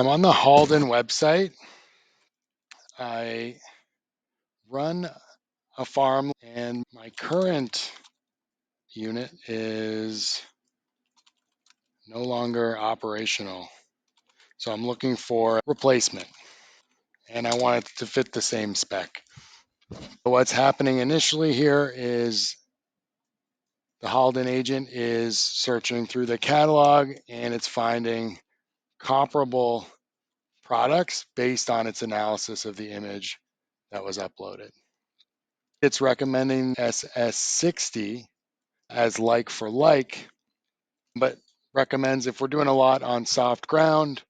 I'm on the Halden website. I run a farm and my current unit is no longer operational. So I'm looking for replacement and I want it to fit the same spec. What's happening initially here is the Halden agent is searching through the catalog and it's finding comparable products based on its analysis of the image that was uploaded. It's recommending SS60 as like for like, but recommends if we're doing a lot on soft ground,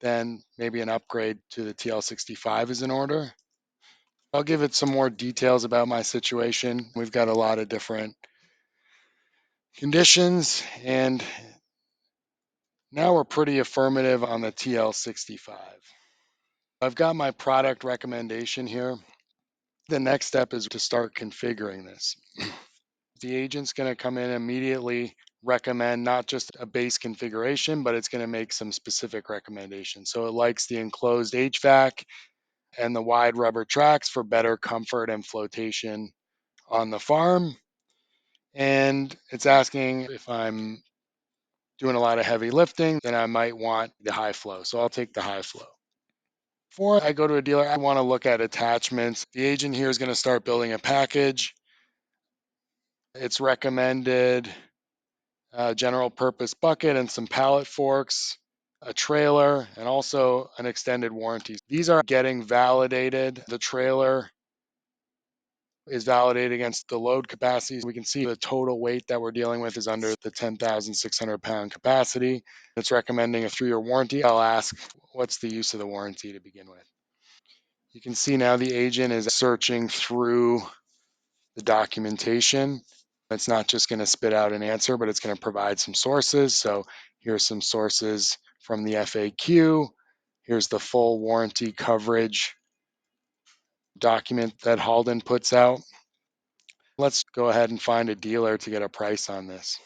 then maybe an upgrade to the TL65 is in order. I'll give it some more details about my situation. We've got a lot of different conditions, and now we're pretty affirmative on the TL65. I've got my product recommendation here. The next step is to start configuring this. The agent's going to come in immediately, recommend not just a base configuration, but it's going to make some specific recommendations. So it likes the enclosed HVAC and the wide rubber tracks for better comfort and flotation on the farm. And it's asking if I'm doing a lot of heavy lifting, then I might want the high flow. So I'll take the high flow. Before I go to a dealer, I want to look at attachments. The agent here is going to start building a package. It's recommended a general purpose bucket and some pallet forks, a trailer, and also an extended warranty. These are getting validated. The trailer is validated against the load capacity. We can see the total weight that we're dealing with is under the 10,600 pound capacity. It's recommending a 3-year warranty. I'll ask, what's the use of the warranty to begin with? You can see now the agent is searching through the documentation. It's not just going to spit out an answer, but it's going to provide some sources. So here's some sources from the FAQ. Here's the full warranty coverage document that Halden puts out. Let's go ahead and find a dealer to get a price on this.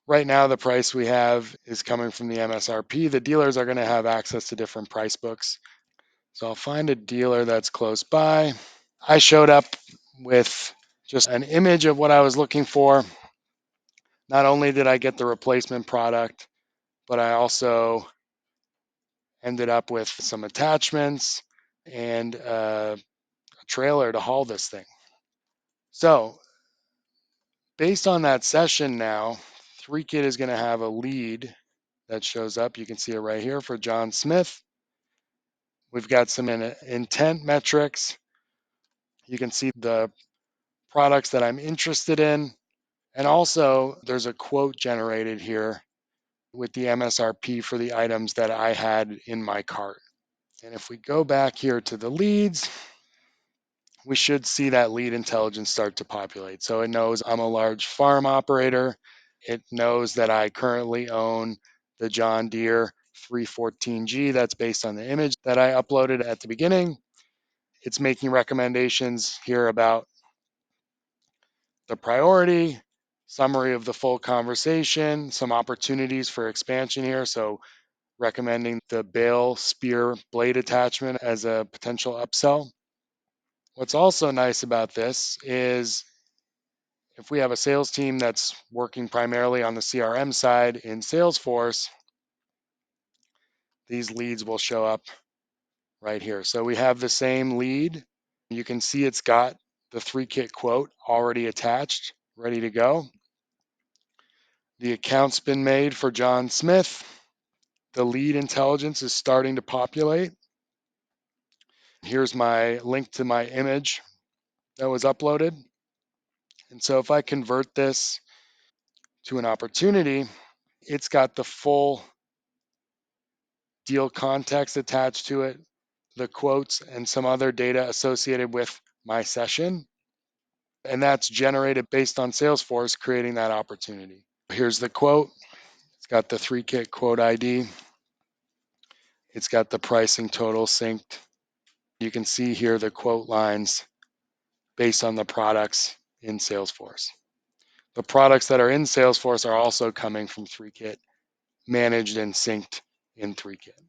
Right now, the price we have is coming from the MSRP. The dealers are going to have access to different price books. So I'll find a dealer that's close by. I showed up with just an image of what I was looking for. Not only did I get the replacement product, but I also ended up with some attachments and a trailer to haul this thing. So based on that session now, Threekit is going to have a lead that shows up. You can see it right here for John Smith. We've got some intent metrics. You can see the products that I'm interested in. And also there's a quote generated here with the MSRP for the items that I had in my cart. And if we go back here to the leads, we should see that lead intelligence start to populate. So it knows I'm a large farm operator. It knows that I currently own the John Deere 314G. That's based on the image that I uploaded at the beginning. It's making recommendations here about the priority, summary of the full conversation, some opportunities for expansion here. So recommending the bale spear blade attachment as a potential upsell. What's also nice about this is if we have a sales team that's working primarily on the CRM side in Salesforce, these leads will show up right here. So we have the same lead. You can see it's got the Threekit quote already attached, ready to go. The account's been made for John Smith. The lead intelligence is starting to populate. Here's my link to my image that was uploaded. And so if I convert this to an opportunity, it's got the full deal context attached to it, the quotes, and some other data associated with my session. And that's generated based on Salesforce creating that opportunity. Here's the quote. It's got the Threekit quote ID. It's got the pricing total synced. You can see here the quote lines based on the products in Salesforce. The products that are in Salesforce are also coming from Threekit, managed and synced in Threekit.